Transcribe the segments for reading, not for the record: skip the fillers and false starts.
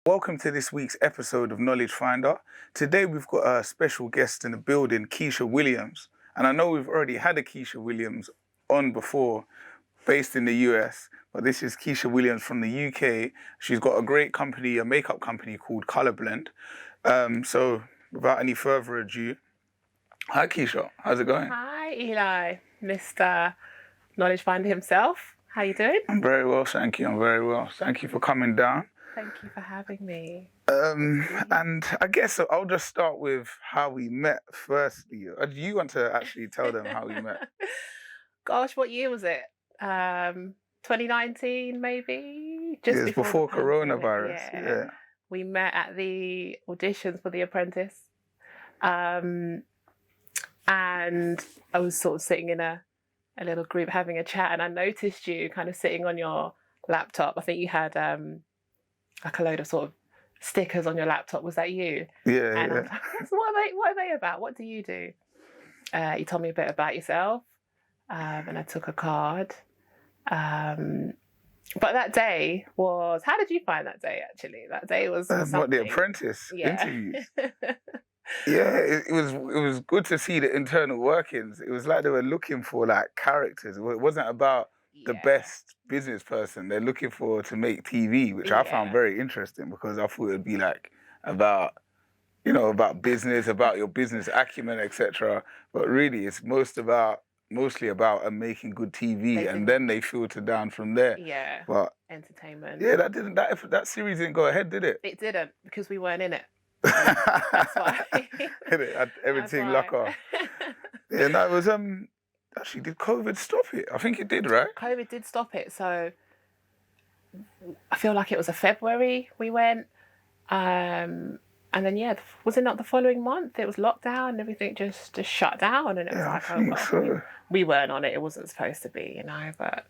Welcome to this week's episode of Knowledge Finder. Today we've got a special guest in the building, Kesha Williams. And I know we've already had a Kesha Williams on before, based in the US, but this is Kesha Williams from the UK. She's got a great company, a makeup company called ColorBlend. So without any further ado, hi Kesha, how's it going? Hi Eli, Mr. Knowledge Finder himself. How you doing? I'm very well, thank you. I'm very well. Thank you for coming down. Thank you for having me. And I guess I'll just start with how we met firstly. Do you want to actually tell them how we met? Gosh, what year was it? 2019 maybe? Just before the pandemic. coronavirus. Yeah. We met at the auditions for The Apprentice. And I was sort of sitting in a little group having a chat, and I noticed you kind of sitting on your laptop. I think you had like a load of sort of stickers on your laptop. Was that you? Yeah. And I was like, so what are they about? What do you do? You told me a bit about yourself, and I took a card. But that day was, how did you find that day actually? That day was what, The Apprentice interviews? Yeah, it was good to see the internal workings. It was like they were looking for like characters. It wasn't about the best business person. They're looking for to make TV, which I found very interesting because I thought it'd be like about, about business, about your business acumen, etc. But really, it's mostly about making good TV, and then they filter down from there. Yeah. But entertainment. Yeah, that series didn't go ahead, did it? It didn't, because we weren't in it. That's why. Everything luck off. Yeah, no, it was actually, did COVID stop it? I think it did, right? COVID did stop it. So I feel like it was a February we went. And then was it not the following month? It was lockdown and everything just shut down, and it was like, oh well, we weren't on it. It wasn't supposed to be, but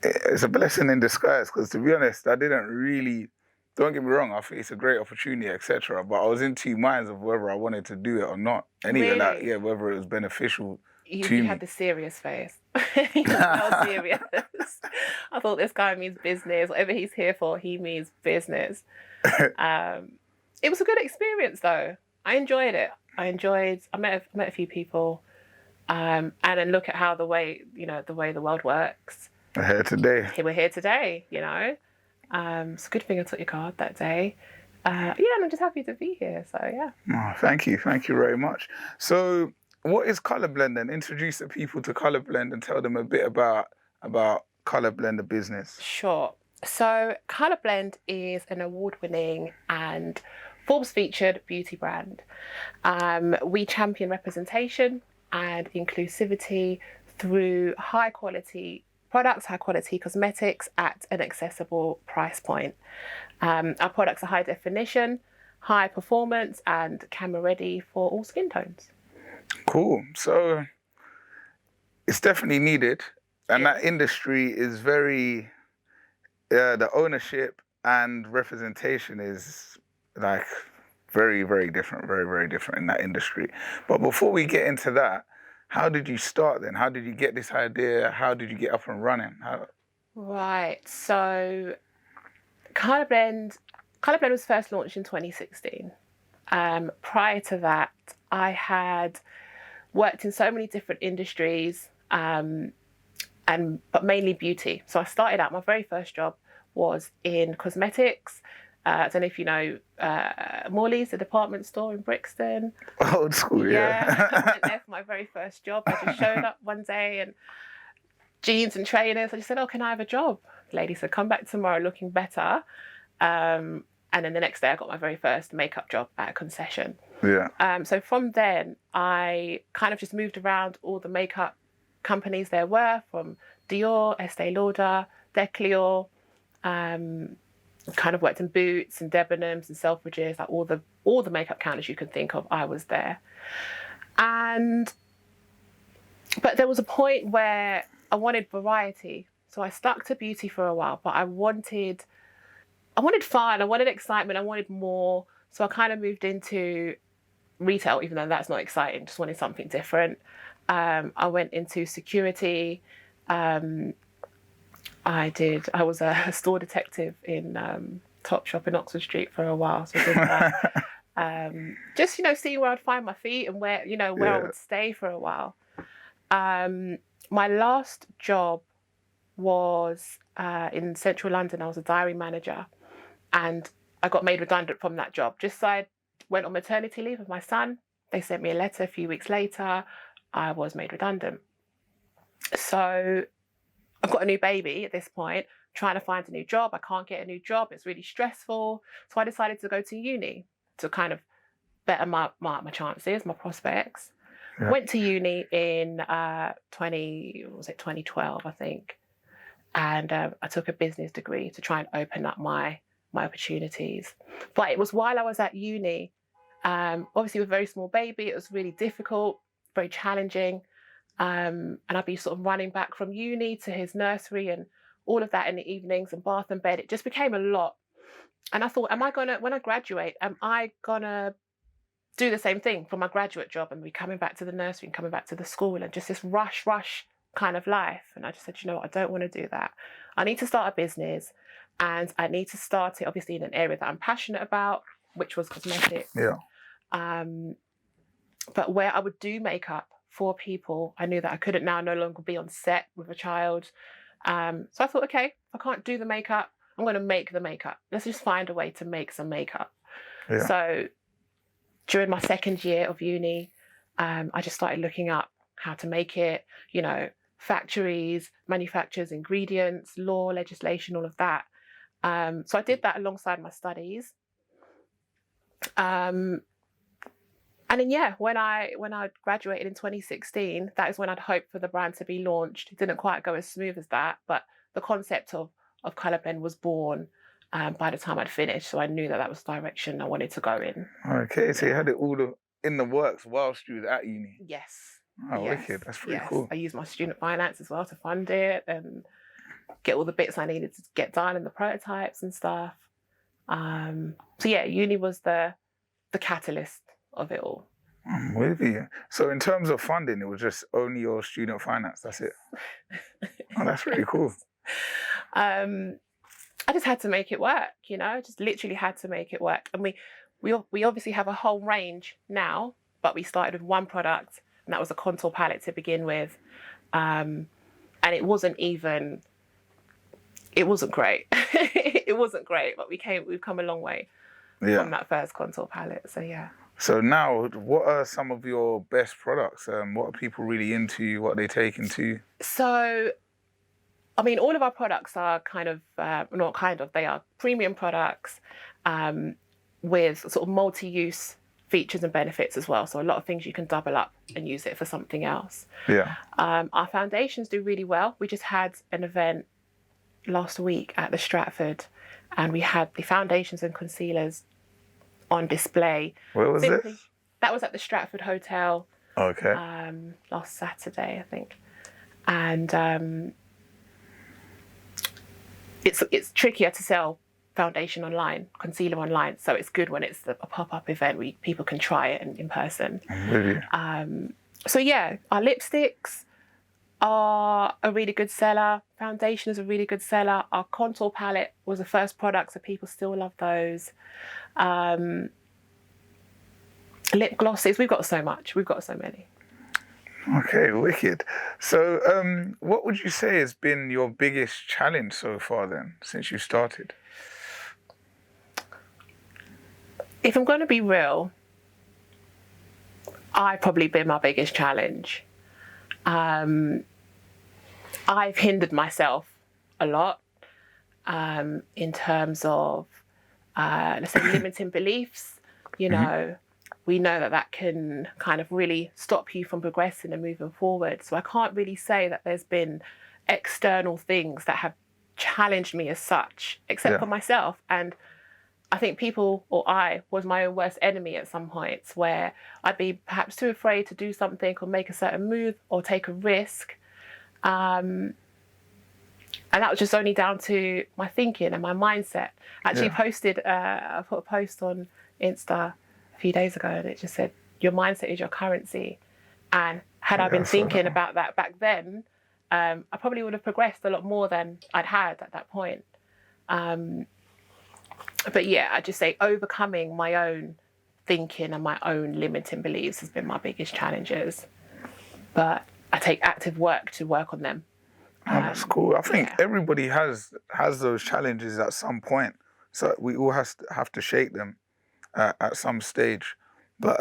it's a blessing in disguise, because to be honest, I didn't really. Don't get me wrong, I think it's a great opportunity, etc. But I was in two minds of whether I wanted to do it or not. Anyway, really? Whether it was beneficial to me. You had the serious face. You were serious. I thought, this guy means business. Whatever he's here for, he means business. It was a good experience, though. I enjoyed it. I met a few people, and then look at how the way the world works. We're here today. We're here today. It's a good thing I took your card that day. And I'm just happy to be here. So yeah. Oh, thank you very much. So, what is ColorBlend then? Introduce the people to ColorBlend and tell them a bit about ColorBlend, the business. Sure. So ColorBlend is an award-winning and Forbes-featured beauty brand. We champion representation and inclusivity through high-quality products, high-quality cosmetics at an accessible price point. Our products are high definition, high performance, and camera ready for all skin tones. Cool. So it's definitely needed, and that industry is very. The ownership and representation is like very, very different, very, very different in that industry. But before we get into that, how did you start then? How did you get this idea? How did you get up and running? Right. So ColorBlend was first launched in 2016. Prior to that, I had worked in so many different industries, but mainly beauty. So I started out, my very first job was in cosmetics. I don't know if you know Morley's, the department store in Brixton. Old school, yeah. I went there for my very first job. I just showed up one day and jeans and trainers. I just said, oh, can I have a job? The lady said, come back tomorrow looking better. And then the next day I got my very first makeup job at a concession. Yeah. So from then, I kind of just moved around all the makeup companies there were, from Dior, Estee Lauder, Declior, kind of worked in Boots and Debenhams and Selfridges, like all the makeup counters you could think of, I was there. But there was a point where I wanted variety. So I stuck to beauty for a while, but I wanted fun, I wanted excitement, I wanted more. So I kind of moved into retail, even though that's not exciting, just wanted something different. I went into security. I was a store detective in Topshop in Oxford Street for a while. So I did that. Just, seeing where I'd find my feet and where, where I would stay for a while. My last job was in central London. I was a diary manager, and I got made redundant from that job. Just so I went on maternity leave with my son. They sent me a letter a few weeks later. I was made redundant. So I've got a new baby at this point, trying to find a new job. I can't get a new job. It's really stressful. So I decided to go to uni to kind of better my chances, my prospects. Yeah. Went to uni in 2012, I think. And I took a business degree to try and open up my opportunities. But it was while I was at uni, obviously with a very small baby, it was really difficult, very challenging. And I'd be sort of running back from uni to his nursery and all of that in the evenings and bath and bed. It just became a lot. And I thought, when I graduate, am I gonna do the same thing for my graduate job and be coming back to the nursery and coming back to the school and just this rush kind of life? And I just said, I don't want to do that. I need to start a business, and I need to start it obviously in an area that I'm passionate about, which was cosmetics. Yeah. But where I would do makeup for people, I knew that I couldn't now no longer be on set with a child. So I thought, okay, if I can't do the makeup, I'm going to make the makeup. Let's just find a way to make some makeup. Yeah. So during my second year of uni, I just started looking up how to make it, factories, manufacturers, ingredients, law, legislation, all of that. So I did that alongside my studies. And then, when I graduated in 2016, that is when I'd hoped for the brand to be launched. It didn't quite go as smooth as that, but the concept of ColorBlend was born by the time I'd finished. So I knew that was the direction I wanted to go in. Okay, so you had it all in the works whilst you were at uni? Yes. Oh, yes. Wicked. That's pretty cool. I used my student finance as well to fund it and get all the bits I needed to get done and the prototypes and stuff. Uni was the catalyst of it all. I'm with you. So in terms of funding, it was just only your student finance, that's it? Oh, that's really cool. I just had to make it work, just literally had to make it work. And we obviously have a whole range now, but we started with one product, and that was a contour palette to begin with. And it wasn't great. It wasn't great, but we've come a long way from that first contour palette. So yeah. So now, what are some of your best products? What are people really into? What are they taking to? So, all of our products are they are premium products with sort of multi-use features and benefits as well. So a lot of things you can double up and use it for something else. Yeah. Our foundations do really well. We just had an event last week at the Stratford, and we had the foundations and concealers on display. Where was this? That was at the Stratford Hotel. Okay. Last Saturday, I think. And it's trickier to sell foundation online, concealer online. So it's good when it's a pop-up event where people can try it in person. Really? Our lipsticks are a really good seller. Foundation is a really good seller. Our contour palette was the first product, so people still love those. Lip glosses, we've got so much. We've got so many. Okay, wicked. So what would you say has been your biggest challenge so far then, since you started? If I'm going to be real, I've probably been my biggest challenge. I've hindered myself a lot in terms of, let's say, limiting beliefs. We know that can kind of really stop you from progressing and moving forward. So I can't really say that there's been external things that have challenged me as such, except for myself. And I think I was my own worst enemy at some points, where I'd be perhaps too afraid to do something or make a certain move or take a risk. And that was just only down to my thinking and my mindset. I put a post on Insta a few days ago, and it just said, your mindset is your currency. And had I been thinking about that back then, I probably would have progressed a lot more than I'd had at that point. But yeah, I just say overcoming my own thinking and my own limiting beliefs has been my biggest challenges. But I take active work to work on them. Oh, that's cool. I think everybody has those challenges at some point. So we all have to shake them at some stage. But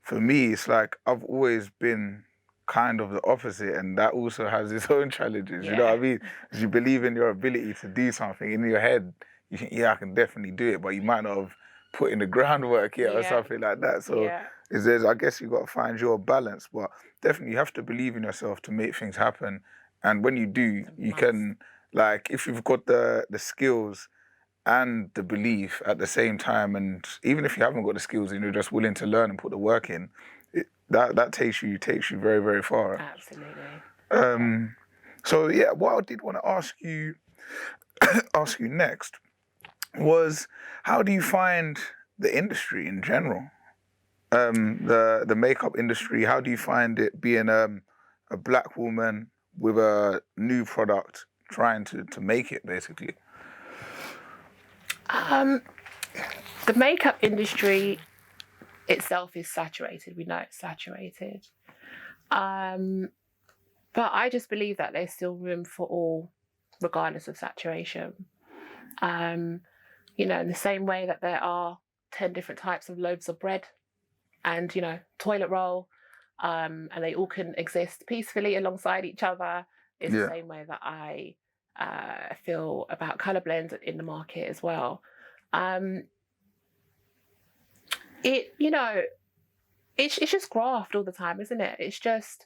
for me, it's like I've always been kind of the opposite, and that also has its own challenges. You know what I mean? Because you believe in your ability to do something in your head, you think, yeah, I can definitely do it, but you might not have put in the groundwork yet or something like that. So I guess you've got to find your balance, but definitely you have to believe in yourself to make things happen. And when you do, you can, like, if you've got the skills and the belief at the same time, and even if you haven't got the skills and you're just willing to learn and put the work in, that takes you very, very far. Absolutely. So yeah, what I did want to ask you next was, how do you find the industry in general? The makeup industry, how do you find it being a black woman with a new product trying to make it, basically? The makeup industry itself is saturated. We know it's saturated. But I just believe that there's still room for all, regardless of saturation. You know, in the same way that there are 10 different types of loaves of bread and, you know, toilet roll, and they all can exist peacefully alongside each other, is the same way that I feel about ColorBlend in the market as well. You know, it's just graft all the time, isn't it? It's just,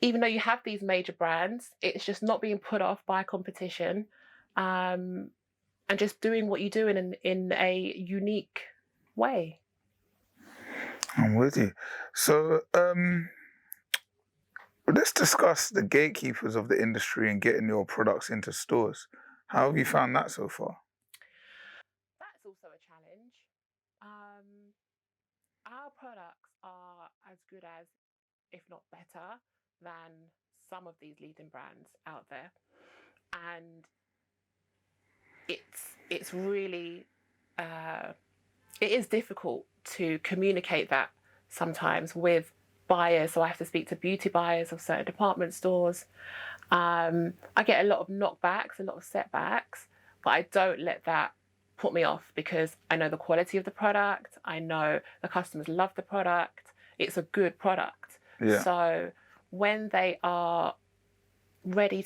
even though you have these major brands, it's just not being put off by competition, and just doing what you do in a unique way. I'm with you. So let's discuss the gatekeepers of the industry and getting your products into stores. How have you found that so far? That's also a challenge. Our products are as good as, if not better, than some of these leading brands out there. And it's really, it is difficult to communicate that sometimes with buyers. So I have to speak to beauty buyers of certain department stores. I get a lot of knockbacks, a lot of setbacks, but I don't let that put me off, because I know the quality of the product. I know the customers love the product. It's a good product. So when they are ready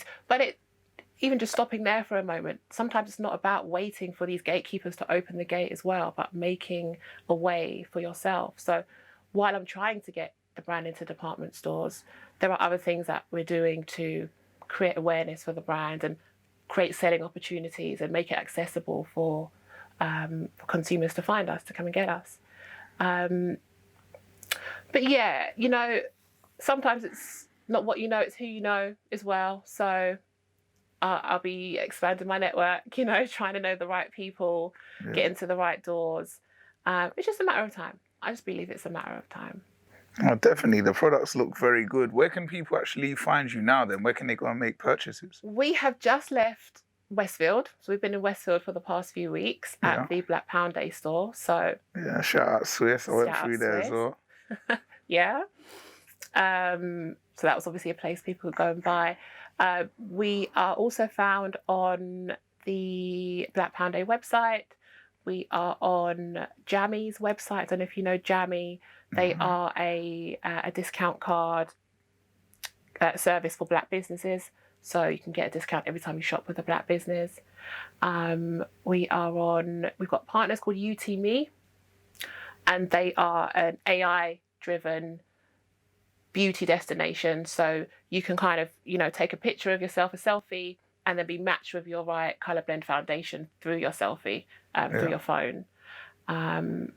even just stopping there for a moment, sometimes it's not about waiting for these gatekeepers to open the gate as well, but making a way for yourself. So while I'm trying to get the brand into department stores, there are other things that we're doing to create awareness for the brand and create selling opportunities and make it accessible for consumers to find us, to come and get us. But yeah, you know, sometimes it's not what you know, it's who you know as well. So I'll be expanding my network, you know, trying to know the right people, get into the right doors. It's just a matter of time. I just believe it's a matter of time. Oh, definitely. The products look very good. Where can people actually find you now then? Where can they go and make purchases? We have just left Westfield. So we've been in Westfield for the past few weeks at the Black Pound Day store. So yeah, shout out Swiss. I went through there as well. Yeah. So that was obviously a place people could go and buy. We are also found on the Black Pound Day website. We are on Jammy's website. I don't know if you know Jammy. They are a discount card service for black businesses. So you can get a discount every time you shop with a black business. We've got partners called UTMe, and they are an AI-driven beauty destination. So you can kind of, you know, take a picture of yourself, a selfie, and then be matched with your right ColorBlend foundation through your selfie, through your phone. And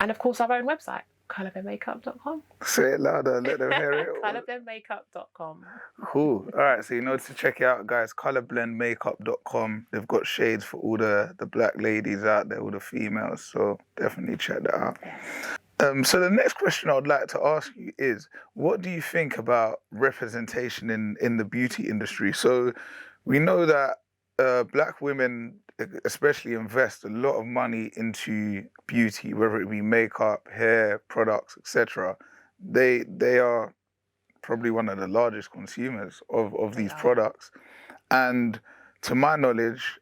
of course, our own website, ColorBlendMakeup.com. Say it louder, let them hear it. ColorBlendMakeup.com. Cool. All right, so you know to check it out, guys, ColorBlendMakeup.com. They've got shades for all the black ladies out there, all the females, so definitely check that out. So the next question I would like to ask you is, what do you think about representation in the beauty industry? So we know that black women especially invest a lot of money into beauty, whether it be makeup, hair, products, etc. They are probably one of the largest consumers of these products. And to my knowledge,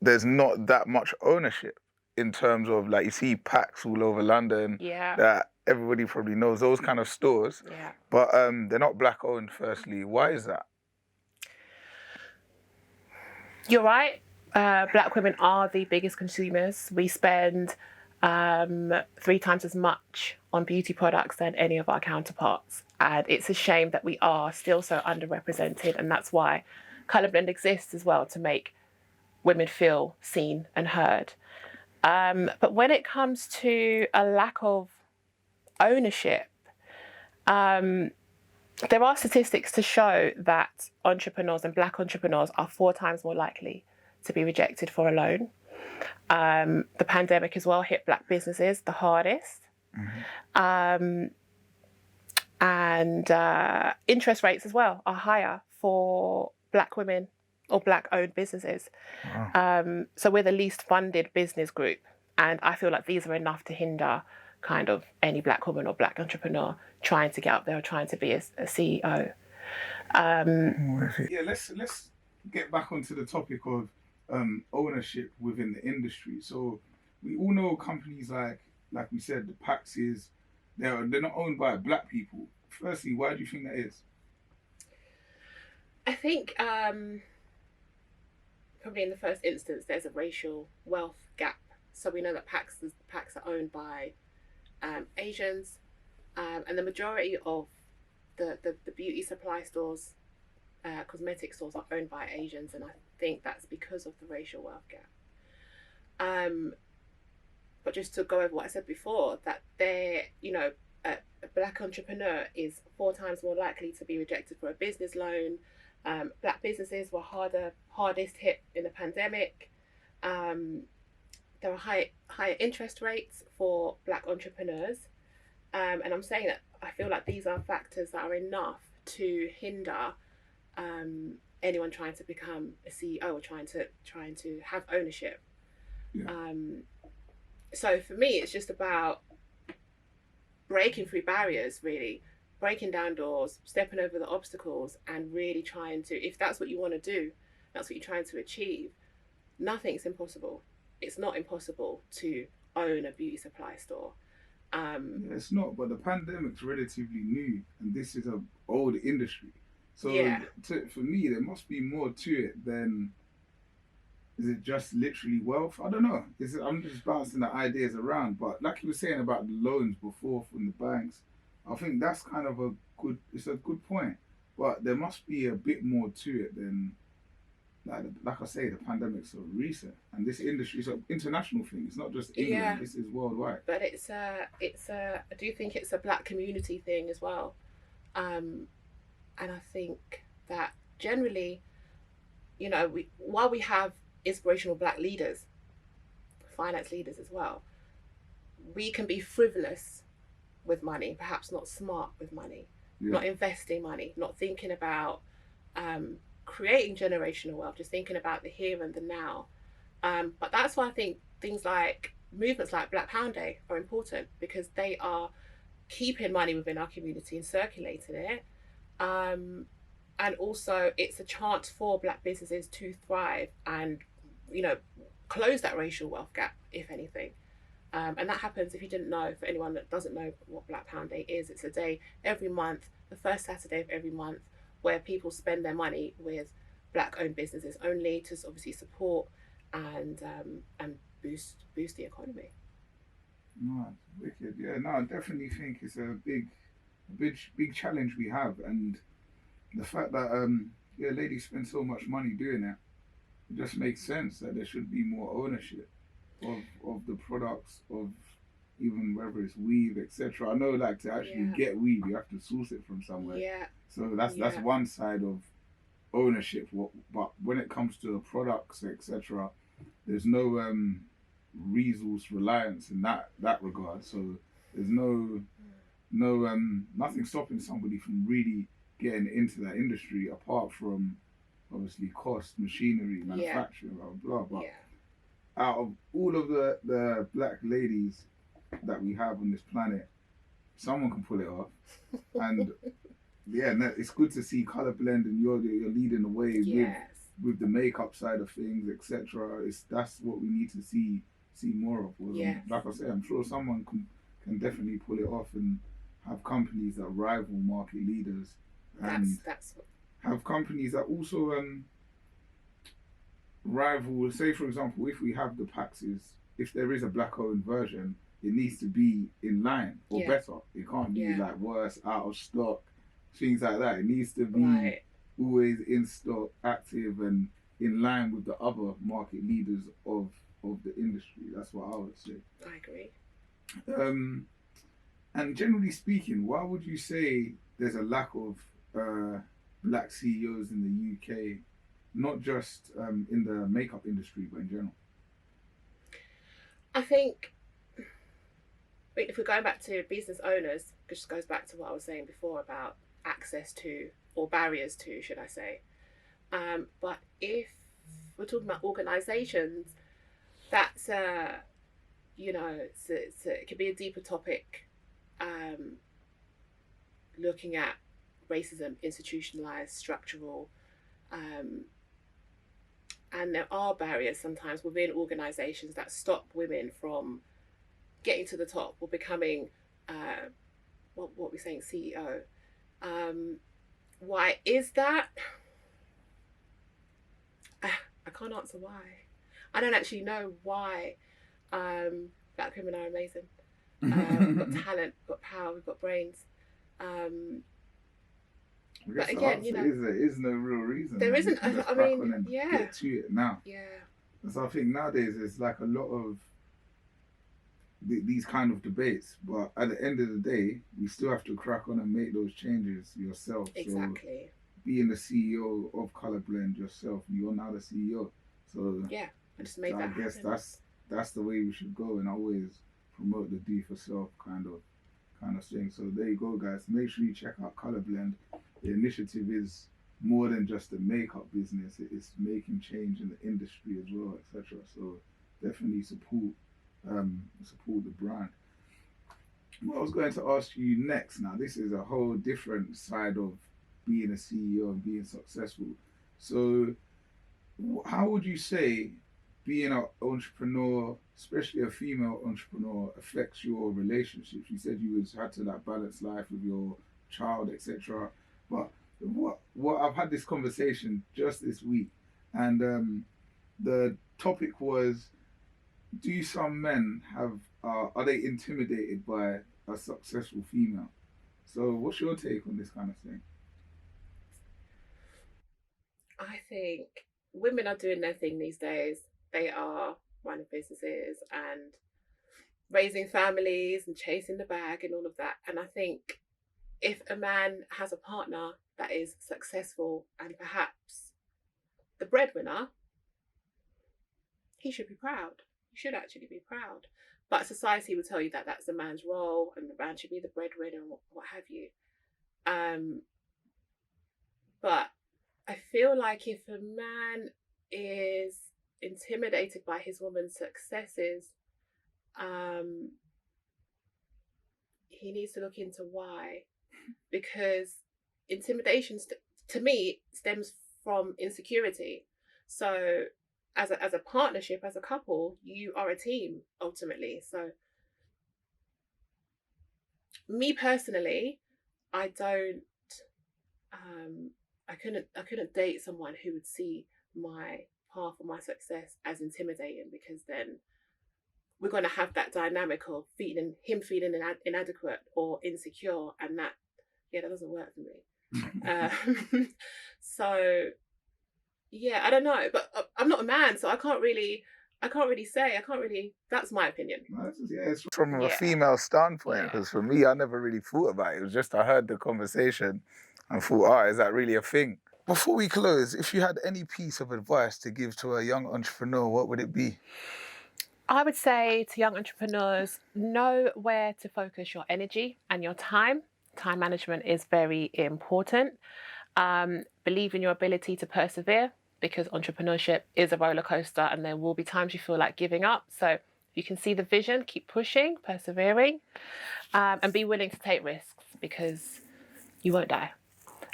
there's not that much ownership in terms of, like, you see packs all over London that everybody probably knows, those kind of stores. But they're not black owned, firstly. Why is that? You're right. Black women are the biggest consumers. We spend 3 times as much on beauty products than any of our counterparts. And it's a shame that we are still so underrepresented. And that's why ColorBlend exists as well, to make women feel seen and heard. But when it comes to a lack of ownership, there are statistics to show that entrepreneurs and black entrepreneurs are 4 times more likely to be rejected for a loan. The pandemic as well hit black businesses the hardest. And interest rates as well are higher for black women or black owned businesses. So we're the least funded business group. And I feel like these are enough to hinder kind of any black woman or black entrepreneur trying to get up there or trying to be a CEO. Yeah, let's get back onto the topic of ownership within the industry. So we all know companies like we said, the Paxes, they're not owned by black people. Firstly, why do you think that is? I think probably in the first instance there's a racial wealth gap. So we know that Pax are owned by Asians, and the majority of the beauty supply stores, cosmetic stores, are owned by Asians, and I think that's because of the racial wealth gap. But just to go over what I said before, that a black entrepreneur is 4 times more likely to be rejected for a business loan. Black businesses were hardest hit in the pandemic. There are higher interest rates for black entrepreneurs. And I'm saying that I feel like these are factors that are enough to hinder anyone trying to become a CEO or trying to have ownership. So for me, it's just about breaking through barriers, really, breaking down doors, stepping over the obstacles, and really trying to, if that's what you want to do, that's what you're trying to achieve, nothing's impossible. It's not impossible to own a beauty supply store. It's not, but the pandemic's relatively new, and this is an old industry. So for me, there must be more to it than, is it just literally wealth? I don't know. I'm just bouncing the ideas around. But like you were saying about the loans before from the banks, I think that's kind of a good point. But there must be a bit more to it than, like I say, the pandemic's so recent, and this industry is an international thing. It's not just England. This is worldwide. But I do think it's a black community thing as well, and I think that generally, while we have inspirational black leaders, finance leaders as well, we can be frivolous with money, perhaps not smart with money, not investing money, not thinking about creating generational wealth, just thinking about the here and the now. But that's why I think things like movements like Black Pound Day are important, because they are keeping money within our community and circulating it. And also it's a chance for black businesses to thrive and, close that racial wealth gap, if anything. And that happens, if you didn't know, for anyone that doesn't know what Black Pound Day is, it's a day every month, the first Saturday of every month, where people spend their money with black owned businesses only, to obviously support and boost the economy. No, it's wicked. Yeah, no, I definitely think it's a big challenge we have, and the fact that ladies spend so much money doing it just makes sense that there should be more ownership of the products, of even whether it's weave, etc. I know, like, to actually get weave, you have to source it from somewhere. So that's one side of ownership. But when it comes to the products, etc., there's no resource reliance in that regard. So there's nothing stopping somebody from really getting into that industry, apart from obviously cost, machinery, manufacturing, blah, blah, blah. Out of all of the black ladies that we have on this planet, someone can pull it off. And it's good to see ColorBlend, and you're leading the way with the makeup side of things, etc. That's what we need to see more of. Like I said, I'm sure someone can definitely pull it off and have companies that rival market leaders, and have companies that also rival. Say, for example, if we have the Paxes, if there is a black-owned version, it needs to be in line or better. It can't be like worse, out of stock, things like that. It needs to be always in stock, active, and in line with the other market leaders of the industry. That's what I would say. I agree. And generally speaking, why would you say there's a lack of black CEOs in the UK, not just in the makeup industry, but in general? I think, if we're going back to business owners, which just goes back to what I was saying before about access to, or barriers to, should I say. But if we're talking about organisations, that's it could be a deeper topic, looking at racism, institutionalised, structural, and there are barriers sometimes within organisations that stop women from getting to the top or becoming what we're saying, CEO. Why is that? I can't answer why. I don't actually know why. Black women are amazing. We've got talent, we've got power, we've got brains. But again, there is no real reason. There isn't. I mean, get to it now. Yeah. So I think nowadays it's like a lot of these kind of debates, but at the end of the day, you still have to crack on and make those changes yourself. Exactly. So being the CEO of ColorBlend yourself, you're now the CEO. So I just made that. I guess that's the way we should go, and always promote the do for self kind of thing. So there you go, guys. Make sure you check out ColorBlend. The initiative is more than just a makeup business. It's making change in the industry as well, etc. So definitely support the brand. What I was going to ask you next, now this is a whole different side of being a CEO and being successful. So how would you say being an entrepreneur, especially a female entrepreneur, affects your relationships? You said you had to balance life with your child, etc. But what I've had this conversation just this week, and the topic was, do some men are they intimidated by a successful female? So what's your take on this kind of thing? I think women are doing their thing these days. They are running businesses and raising families and chasing the bag and all of that. And I think if a man has a partner that is successful and perhaps the breadwinner, he should be proud. He should actually be proud. But society will tell you that that's the man's role and the man should be the breadwinner and what have you. But I feel like if a man is intimidated by his woman's successes, he needs to look into why. Because intimidation, to me, stems from insecurity. So as a partnership, as a couple, you are a team ultimately. So me personally, I couldn't date someone who would see my path or my success as intimidating, because then we're going to have that dynamic of feeling inadequate or insecure, and that doesn't work for me. So I don't know, but I'm not a man, so I can't really say. That's my opinion. It's from a female standpoint, because for me, I never really thought about it. It was just I heard the conversation and thought, is that really a thing? Before we close, if you had any piece of advice to give to a young entrepreneur, what would it be? I would say to young entrepreneurs, know where to focus your energy and your time. Time management is very important. Believe in your ability to persevere, because entrepreneurship is a roller coaster and there will be times you feel like giving up. So if you can see the vision, keep pushing, persevering, and be willing to take risks, because you won't die.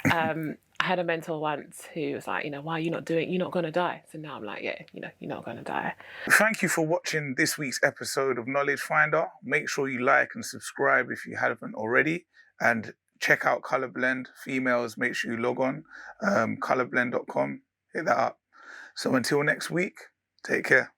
I had a mentor once who was like, why are you not doing, you're not going to die. So now I'm like, yeah, you're not going to die. Thank you for watching this week's episode of Knowledge Finder. Make sure you like and subscribe if you haven't already. And check out ColorBlend. Females, make sure you log on. ColorBlend.com. Hit that up. So until next week, take care.